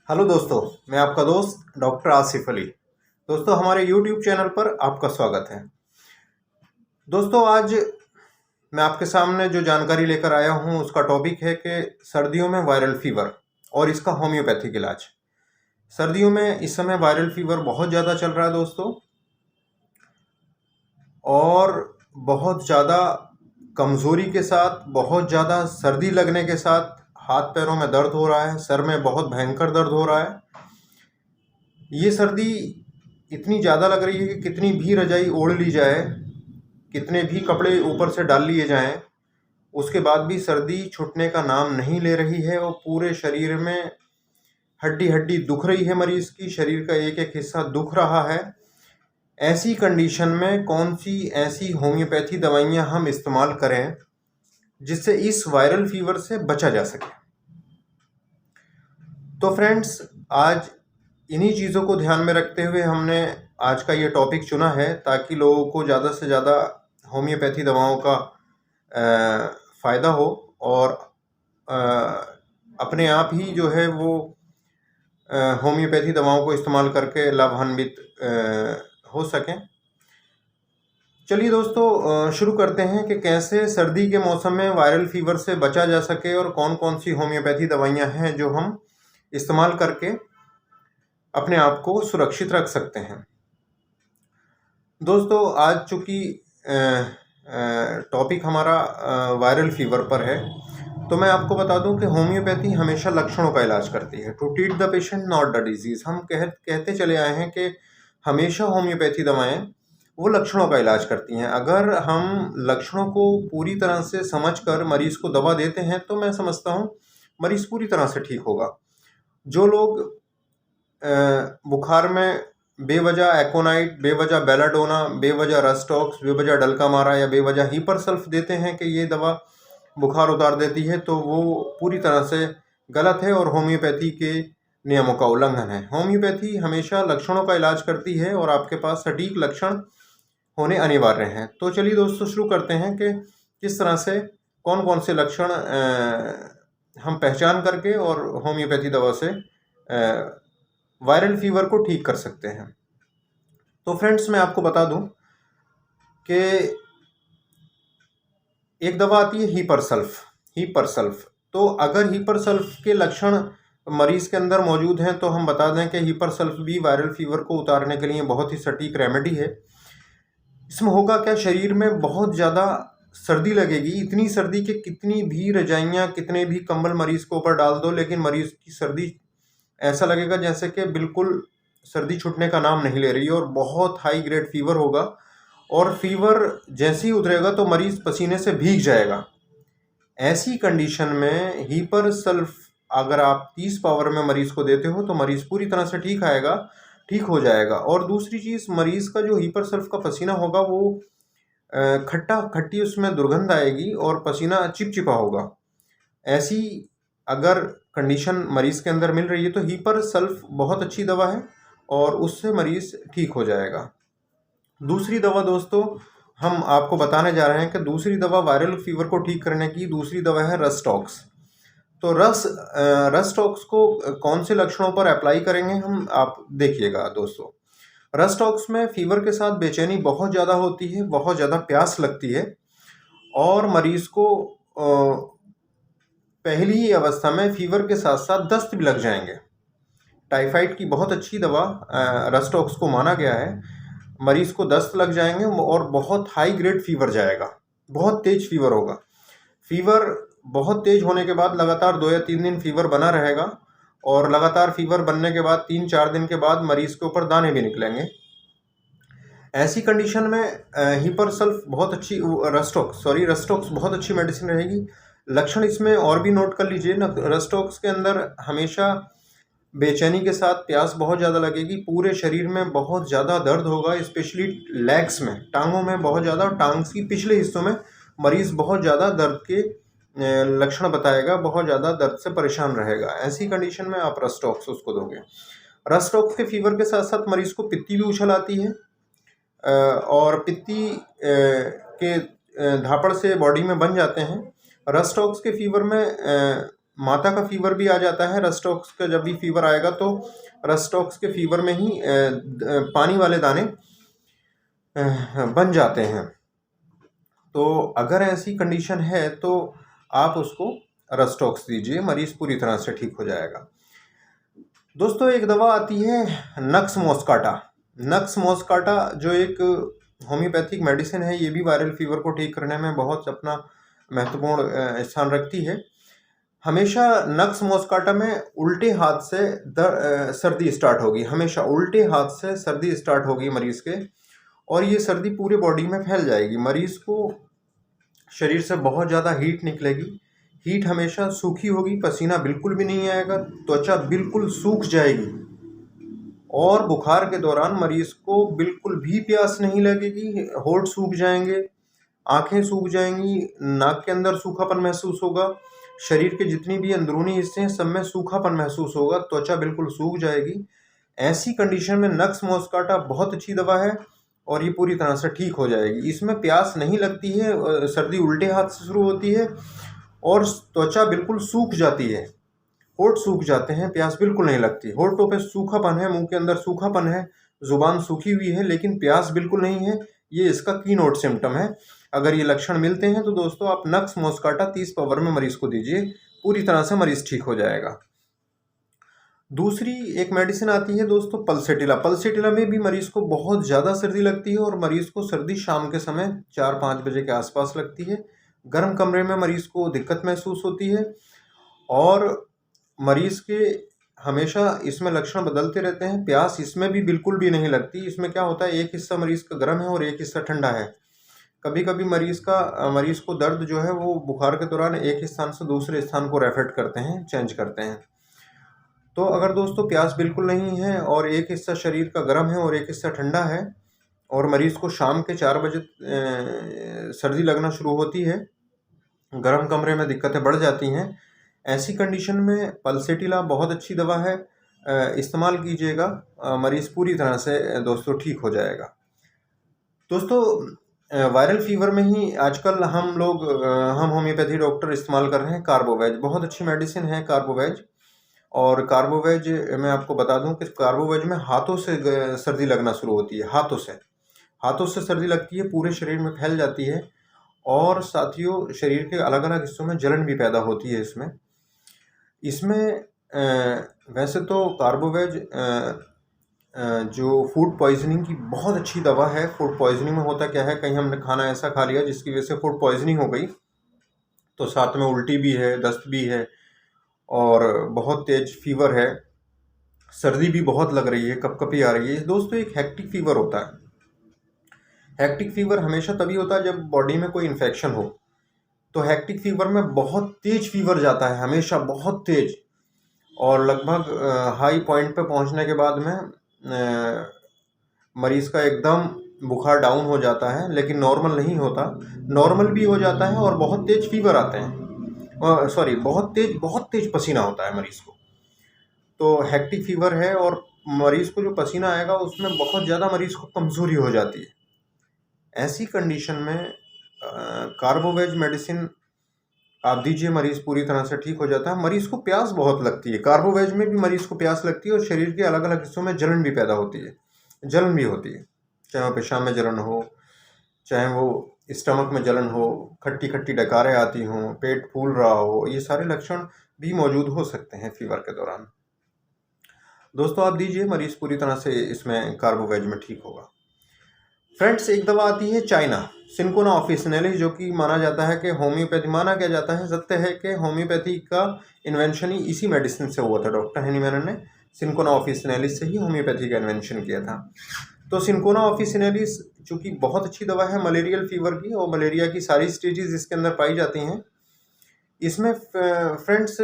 Hello दोस्तों, मैं आपका दोस्त डॉक्टर आसिफ अली। दोस्तों, हमारे यूट्यूब चैनल पर आपका स्वागत है। दोस्तों, आज मैं आपके सामने जो जानकारी लेकर आया हूं उसका टॉपिक है कि सर्दियों में वायरल फीवर और इसका होम्योपैथिक इलाज। सर्दियों में इस समय वायरल फीवर बहुत ज़्यादा चल रहा है दोस्तों, और बहुत ज़्यादा कमज़ोरी के साथ, बहुत ज़्यादा सर्दी लगने के साथ हाथ पैरों में दर्द हो रहा है, सर में बहुत भयंकर दर्द हो रहा है। ये सर्दी इतनी ज़्यादा लग रही है कि कितनी भी रजाई ओढ़ ली जाए, कितने भी कपड़े ऊपर से डाल लिए जाएं, उसके बाद भी सर्दी छूटने का नाम नहीं ले रही है और पूरे शरीर में हड्डी हड्डी दुख रही है। मरीज़ की शरीर का एक एक हिस्सा दुख रहा है। ऐसी कंडीशन में कौन सी ऐसी होम्योपैथी दवाइयाँ हम इस्तेमाल करें जिससे इस वायरल फीवर से बचा जा सके। तो फ्रेंड्स, आज इन्हीं चीज़ों को ध्यान में रखते हुए हमने आज का ये टॉपिक चुना है, ताकि लोगों को ज़्यादा से ज़्यादा होम्योपैथी दवाओं का फ़ायदा हो और अ, अपने आप ही जो है वो होम्योपैथी दवाओं को इस्तेमाल करके लाभान्वित हो सकें। चलिए दोस्तों, शुरू करते हैं कि कैसे सर्दी के मौसम में वायरल फीवर से बचा जा सके और कौन कौन सी होम्योपैथी दवाइयाँ हैं जो हम इस्तेमाल करके अपने आप को सुरक्षित रख सकते हैं। दोस्तों, आज चूँकि टॉपिक हमारा वायरल फीवर पर है, तो मैं आपको बता दूं कि होम्योपैथी हमेशा लक्षणों का इलाज करती है। To treat the patient not the disease. हम कहते चले आए हैं कि हमेशा होम्योपैथी दवाएं वो लक्षणों का इलाज करती हैं। अगर हम लक्षणों को पूरी तरह से समझकर मरीज़ को दवा देते हैं तो मैं समझता हूँ मरीज़ पूरी तरह से ठीक होगा। जो लोग बुखार में बेवजह एकोनाइट, बेवजह बेलाडोना, बेवजह रस्टॉक्स, बेवजह डल्कामारा या बेवजह हीपरसल्फ देते हैं कि ये दवा बुखार उतार देती है, तो वो पूरी तरह से गलत है और होम्योपैथी के नियमों का उल्लंघन है। होम्योपैथी हमेशा लक्षणों का इलाज करती है और आपके पास सटीक लक्षण होने अनिवार्य हैं। तो चलिए दोस्तों, शुरू करते हैं कि किस तरह से कौन कौन से लक्षण हम पहचान करके और होम्योपैथी दवा से वायरल फीवर को ठीक कर सकते हैं। तो फ्रेंड्स, मैं आपको बता दूं कि एक दवा आती है हीपरसल्फ। तो अगर हीपरसल्फ के लक्षण मरीज़ के अंदर मौजूद हैं तो हम बता दें कि हीपरसल्फ भी वायरल फीवर को उतारने के लिए बहुत ही सटीक रेमेडी है। इसमें होगा क्या, शरीर में बहुत ज़्यादा सर्दी लगेगी, इतनी सर्दी कि कितनी भी रजाइयाँ, कितने भी कंबल मरीज़ को ऊपर डाल दो, लेकिन मरीज़ की सर्दी ऐसा लगेगा जैसे कि बिल्कुल सर्दी छूटने का नाम नहीं ले रही है और बहुत हाई ग्रेड फीवर होगा। और फीवर जैसे ही उतरेगा तो मरीज़ पसीने से भीग जाएगा। ऐसी कंडीशन में हीपर सल्फ अगर आप 30 पावर में मरीज़ को देते हो तो मरीज़ पूरी तरह से ठीक हो जाएगा। और दूसरी चीज़, मरीज़ का जो हीपर सल्फ का पसीना होगा वो खट्टा खट्टी उसमें दुर्गंध आएगी और पसीना चिपचिपा होगा। ऐसी अगर कंडीशन मरीज़ के अंदर मिल रही है तो हीपर सल्फ बहुत अच्छी दवा है और उससे मरीज़ ठीक हो जाएगा। दूसरी दवा दोस्तों, हम आपको बताने जा रहे हैं कि दूसरी दवा वायरल फीवर को ठीक करने की दूसरी दवा है रस्टॉक्स। तो रस्टॉक्स को कौन से लक्षणों पर अप्लाई करेंगे हम, आप देखिएगा दोस्तों। रस्टॉक्स में फीवर के साथ बेचैनी बहुत ज़्यादा होती है, बहुत ज़्यादा प्यास लगती है और मरीज़ को पहली ही अवस्था में फीवर के साथ साथ दस्त भी लग जाएंगे। टाइफाइड की बहुत अच्छी दवा रस्टॉक्स को माना गया है। मरीज़ को दस्त लग जाएंगे और बहुत हाई ग्रेड फीवर जाएगा, बहुत तेज फीवर होगा। फीवर बहुत तेज होने के बाद लगातार 2 या 3 दिन फीवर बना रहेगा और लगातार फीवर बनने के बाद 3-4 दिन के बाद मरीज़ के ऊपर दाने भी निकलेंगे। ऐसी कंडीशन में हीपरसल्फ बहुत अच्छी, रस्टॉक्स बहुत अच्छी मेडिसिन रहेगी। लक्षण इसमें और भी नोट कर लीजिए ना। रस्टॉक्स के अंदर हमेशा बेचैनी के साथ प्यास बहुत ज़्यादा लगेगी, पूरे शरीर में बहुत ज़्यादा दर्द होगा, स्पेशली लेग्स में, टांगों में बहुत ज़्यादा, टांग की पिछले हिस्सों में मरीज़ बहुत ज़्यादा दर्द के लक्षण बताएगा, बहुत ज़्यादा दर्द से परेशान रहेगा। ऐसी कंडीशन में आप रस्टॉक्स उसको दोगे। रस्टॉक्स के फीवर के साथ साथ मरीज़ को पित्ती भी उछल आती है और पित्ती के धापड़ से बॉडी में बन जाते हैं। रस्टॉक्स के फीवर में माता का फीवर भी आ जाता है। रस्टॉक्स का जब भी फीवर आएगा तो रस्टॉक्स के फीवर में ही पानी वाले दाने बन जाते हैं। तो अगर ऐसी कंडीशन है तो आप उसको रस्टॉक्स दीजिए, मरीज़ पूरी तरह से ठीक हो जाएगा। दोस्तों एक दवा आती है नक्स मॉस्काटा। नक्स मॉस्काटा जो एक होम्योपैथिक मेडिसिन है, ये भी वायरल फीवर को ठीक करने में बहुत अपना महत्वपूर्ण स्थान रखती है। हमेशा नक्स मॉस्काटा में उल्टे हाथ से सर्दी स्टार्ट होगी, हमेशा उल्टे हाथ से सर्दी स्टार्ट होगी मरीज़ के, और ये सर्दी पूरे बॉडी में फैल जाएगी। मरीज़ को शरीर से बहुत ज़्यादा हीट निकलेगी, हीट हमेशा सूखी होगी, पसीना बिल्कुल भी नहीं आएगा, त्वचा बिल्कुल सूख जाएगी, और बुखार के दौरान मरीज़ को बिल्कुल भी प्यास नहीं लगेगी, होंठ सूख जाएंगे, आंखें सूख जाएंगी, नाक के अंदर सूखापन महसूस होगा, शरीर के जितनी भी अंदरूनी हिस्से हैं सब में सूखापन महसूस होगा, त्वचा बिल्कुल सूख जाएगी। ऐसी कंडीशन में नक्स मॉस्काटा बहुत अच्छी दवा है और ये पूरी तरह से ठीक हो जाएगी। इसमें प्यास नहीं लगती है, सर्दी उल्टे हाथ से शुरू होती है और त्वचा बिल्कुल सूख जाती है, होंठ सूख जाते हैं, प्यास बिल्कुल नहीं लगती। होंठों पे सूखापन है, मुंह के अंदर सूखापन है, जुबान सूखी हुई है लेकिन प्यास बिल्कुल नहीं है, ये इसका कीनोट सिम्टम है। अगर ये लक्षण मिलते हैं तो दोस्तों आप नक्स मॉस्काटा 30 पावर में मरीज को दीजिए, पूरी तरह से मरीज ठीक हो जाएगा। दूसरी एक मेडिसिन आती है दोस्तों पल्सेटिला। पल्सेटिला में भी मरीज को बहुत ज़्यादा सर्दी लगती है और मरीज को सर्दी शाम के समय 4-5 बजे के आसपास लगती है। गर्म कमरे में मरीज को दिक्कत महसूस होती है और मरीज के हमेशा इसमें लक्षण बदलते रहते हैं। प्यास इसमें भी बिल्कुल भी नहीं लगती। इसमें क्या होता है, एक हिस्सा मरीज का गर्म है और एक हिस्सा ठंडा है। कभी कभी मरीज को दर्द जो है वो बुखार के दौरान एक स्थान से दूसरे स्थान को रेफर करते हैं, चेंज करते हैं। तो अगर दोस्तों प्यास बिल्कुल नहीं है और एक हिस्सा शरीर का गर्म है और एक हिस्सा ठंडा है और मरीज को शाम के 4 बजे सर्दी लगना शुरू होती है, गर्म कमरे में दिक्कतें बढ़ जाती हैं, ऐसी कंडीशन में पल्सेटिला बहुत अच्छी दवा है, इस्तेमाल कीजिएगा, मरीज़ पूरी तरह से दोस्तों ठीक हो जाएगा। दोस्तों वायरल फीवर में ही आजकल हम होम्योपैथी डॉक्टर इस्तेमाल कर रहे हैं कार्बोवेज। बहुत अच्छी मेडिसिन है कार्बोवेज। और कार्बोवेज मैं आपको बता दूं कि कार्बोवेज में हाथों से सर्दी लगना शुरू होती है, हाथों से सर्दी लगती है, पूरे शरीर में फैल जाती है और साथियों शरीर के अलग अलग हिस्सों में जलन भी पैदा होती है। इसमें वैसे तो कार्बोवेज जो फूड पॉइजनिंग की बहुत अच्छी दवा है। फूड पॉइजनिंग में होता क्या है, कहीं हमने खाना ऐसा खा लिया जिसकी वजह से फूड पॉइजनिंग हो गई तो साथ में उल्टी भी है, दस्त भी है और बहुत तेज फीवर है, सर्दी भी बहुत लग रही है, कपकपी आ रही है। दोस्तों एक हेक्टिक फीवर होता है। हेक्टिक फीवर हमेशा तभी होता है जब बॉडी में कोई इन्फेक्शन हो। तो हेक्टिक फीवर में बहुत तेज फीवर जाता है, हमेशा बहुत तेज, और लगभग हाई पॉइंट पे पहुंचने के बाद में मरीज़ का एकदम बुखार डाउन हो जाता है, लेकिन नॉर्मल नहीं होता, नॉर्मल भी हो जाता है और बहुत तेज फीवर आते हैं, बहुत तेज पसीना होता है मरीज़ को। तो हेक्टिक फीवर है और मरीज़ को जो पसीना आएगा उसमें बहुत ज़्यादा मरीज़ को कमज़ोरी हो जाती है। ऐसी कंडीशन में कार्बोवेज मेडिसिन आप दीजिए, मरीज़ पूरी तरह से ठीक हो जाता है। मरीज़ को प्यास बहुत लगती है, कार्बोवेज में भी मरीज़ को प्यास लगती है और शरीर के अलग अलग हिस्सों में जलन भी पैदा होती है, जलन भी होती है, चाहे वो पेशाब में जलन हो, चाहे वो स्टमक में जलन हो, खट्टी खट्टी डकारें आती हों, पेट फूल रहा हो, ये सारे लक्षण भी मौजूद हो सकते हैं फीवर के दौरान। दोस्तों आप दीजिए, मरीज़ पूरी तरह से इसमें कार्बोवेज में ठीक होगा। फ्रेंड्स एक दवा आती है चाइना, सिंकोना ऑफिसिनेलिस, जो कि माना जाता है कि माना क्या जाता है, सत्य है कि होम्योपैथी का इन्वेंशन ही इसी मेडिसिन से हुआ था। डॉक्टर हेनीमैन ने सिंकोना ऑफिसिनेलिस से ही होम्योपैथी का इन्वेंशन किया था। तो सिंकोना ऑफिसिनेलिस चूँकि बहुत अच्छी दवा है मलेरियल फीवर की, और मलेरिया की सारी स्टेजेस इसके अंदर पाई जाती हैं। इसमें फ्रेंड्स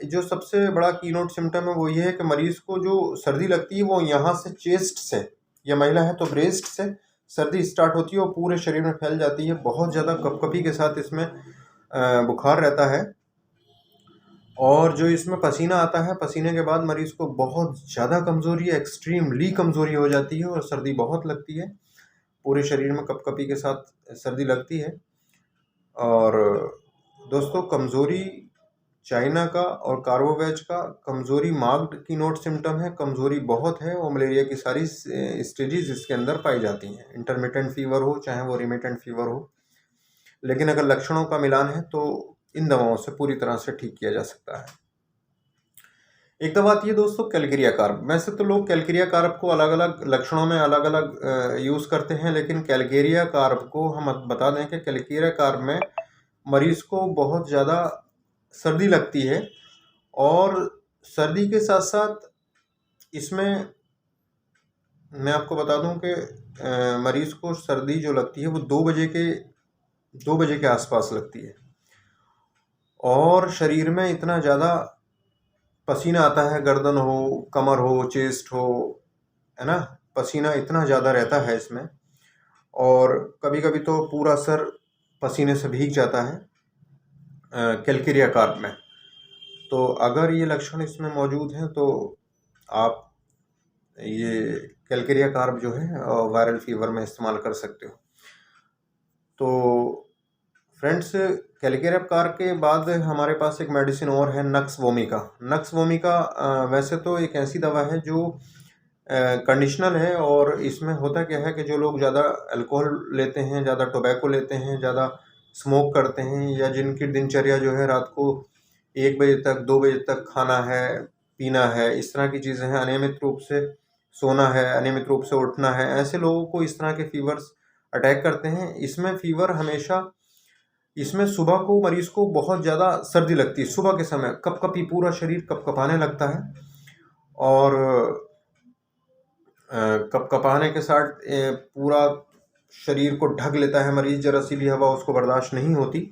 जो सबसे बड़ा कीनोट सिम्टम है वो ये है कि मरीज़ को जो सर्दी लगती है वो यहाँ से चेस्ट से, या महिला है तो ब्रेस्ट से सर्दी स्टार्ट होती है और पूरे शरीर में फैल जाती है। बहुत ज़्यादा कपकपी के साथ इसमें बुखार रहता है और जो इसमें पसीना आता है, पसीने के बाद मरीज़ को बहुत ज़्यादा कमज़ोरी, एक्सट्रीमली कमज़ोरी हो जाती है और सर्दी बहुत लगती है, पूरे शरीर में कपकपी के साथ सर्दी लगती है। और दोस्तों कमज़ोरी चाइना का और कार्बोवैक्स का कमज़ोरी मार्क्ड की नोट सिम्टम है, कमज़ोरी बहुत है और मलेरिया की सारी स्टेजेस इसके अंदर पाई जाती हैं, इंटरमिटेंट फीवर हो चाहे वो रिमिटेंट फीवर हो। लेकिन अगर लक्षणों का मिलान है तो इन दवाओं से पूरी तरह से ठीक किया जा सकता है। एक दवा आती है दोस्तों कैलकेरिया कार्ब। वैसे तो लोग कैलकेरिया कार्ब को अलग अलग लक्षणों में अलग अलग यूज़ करते हैं, लेकिन कैलकेरिया कार्ब को हम बता दें कि कैलकेरिया कार्ब में मरीज़ को बहुत ज़्यादा सर्दी लगती है और सर्दी के साथ साथ इसमें मैं आपको बता दूं कि मरीज़ को सर्दी जो लगती है वो 2 बजे के आसपास लगती है और शरीर में इतना ज़्यादा पसीना आता है, गर्दन हो, कमर हो, चेस्ट हो, है ना, पसीना इतना ज़्यादा रहता है इसमें और कभी कभी तो पूरा सर पसीने से भीग जाता है कैलकेरिया कार्ब में। तो अगर ये लक्षण इसमें मौजूद हैं तो आप ये कैलकेरिया कार्ब जो है वायरल फीवर में इस्तेमाल कर सकते हो। तो फ्रेंड्स, कैलकेरिया कार्ब के बाद हमारे पास एक मेडिसिन और है नक्स वोमिका। नक्स वोमिका वैसे तो एक ऐसी दवा है जो कंडीशनल है और इसमें होता क्या है कि जो लोग ज़्यादा अल्कोहल लेते हैं, ज़्यादा टोबैको लेते हैं, ज़्यादा स्मोक करते हैं या जिनकी दिनचर्या जो है रात को 1 बजे तक 2 बजे तक खाना है, पीना है, इस तरह की चीज़ें हैं, अनियमित रूप से सोना है, अनियमित रूप से उठना है, ऐसे लोगों को इस तरह के फीवर्स अटैक करते हैं। इसमें फीवर हमेशा इसमें सुबह को मरीज़ को बहुत ज़्यादा सर्दी लगती है, सुबह के समय कपकपी पूरा शरीर कपकपाने लगता है और कपकपाने के साथ पूरा शरीर को ढक लेता है मरीज़, जरासीली हवा उसको बर्दाश्त नहीं होती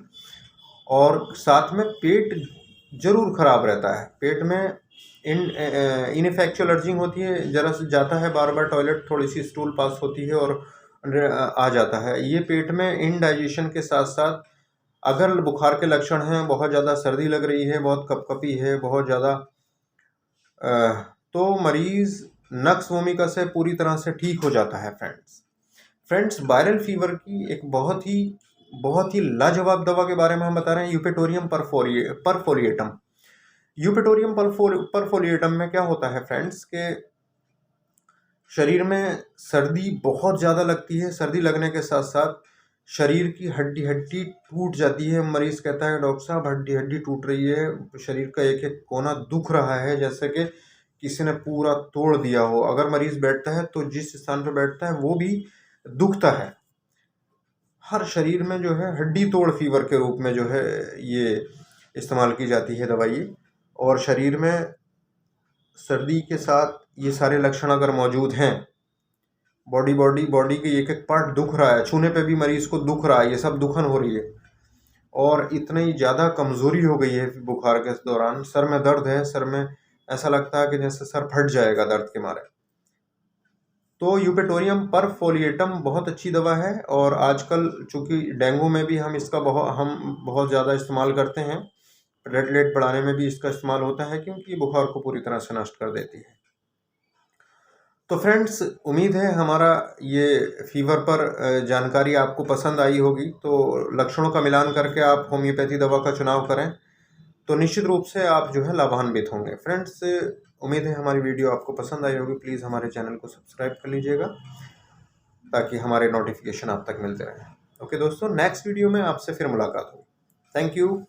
और साथ में पेट ज़रूर ख़राब रहता है। पेट में इनफेक्चुअल अर्जिंग होती है, जरा से जाता है बार बार टॉयलेट, थोड़ी सी स्टूल पास होती है और आ जाता है। ये पेट में इनडाइजेशन के साथ साथ अगर बुखार के लक्षण हैं, बहुत ज़्यादा सर्दी लग रही है, बहुत कपकपी है, बहुत ज़्यादा, तो मरीज़ नक्स वोमिका से पूरी तरह से ठीक हो जाता है। फ्रेंड्स, वायरल फीवर की एक बहुत ही लाजवाब दवा के बारे में हम बता रहे हैं, यूपेटोरियम परफोलिएटम। यूपेटोरियम परफोलिएटम में क्या होता है फ्रेंड्स के शरीर में सर्दी बहुत ज़्यादा लगती है, सर्दी लगने के साथ साथ शरीर की हड्डी टूट जाती है। मरीज़ कहता है डॉक्टर साहब हड्डी टूट रही है, शरीर का एक एक कोना दुख रहा है, जैसे कि किसी ने पूरा तोड़ दिया हो। अगर मरीज़ बैठता है तो जिस स्थान पर बैठता है वो भी दुखता है। हर शरीर में जो है हड्डी तोड़ फीवर के रूप में जो है ये इस्तेमाल की जाती है दवाई। और शरीर में सर्दी के साथ ये सारे लक्षण अगर मौजूद हैं, बॉडी के एक एक पार्ट दुख रहा है, छूने पे भी मरीज़ को दुख रहा है, ये सब दुखन हो रही है और इतनी ज़्यादा कमज़ोरी हो गई है बुखार के दौरान, सर में दर्द है, सर में ऐसा लगता है कि जैसे सर फट जाएगा दर्द के मारे। तो यूपेटोरियम परफोलिएटम बहुत अच्छी दवा है और आजकल चूँकि डेंगू में भी हम इसका बहुत ज़्यादा इस्तेमाल करते हैं, प्लेटलेट बढ़ाने में भी इसका इस्तेमाल होता है क्योंकि बुखार को पूरी तरह से नष्ट कर देती है। तो फ्रेंड्स, उम्मीद है हमारा ये फीवर पर जानकारी आपको पसंद आई होगी। तो लक्षणों का मिलान करके आप होम्योपैथी दवा का चुनाव करें तो निश्चित रूप से आप जो है लाभान्वित होंगे। फ्रेंड्स, उम्मीद है हमारी वीडियो आपको पसंद आई होगी। प्लीज़ हमारे चैनल को सब्सक्राइब कर लीजिएगा ताकि हमारे नोटिफिकेशन आप तक मिलते रहें। ओके दोस्तों, नेक्स्ट वीडियो में आपसे फिर मुलाकात होगी। Thank you.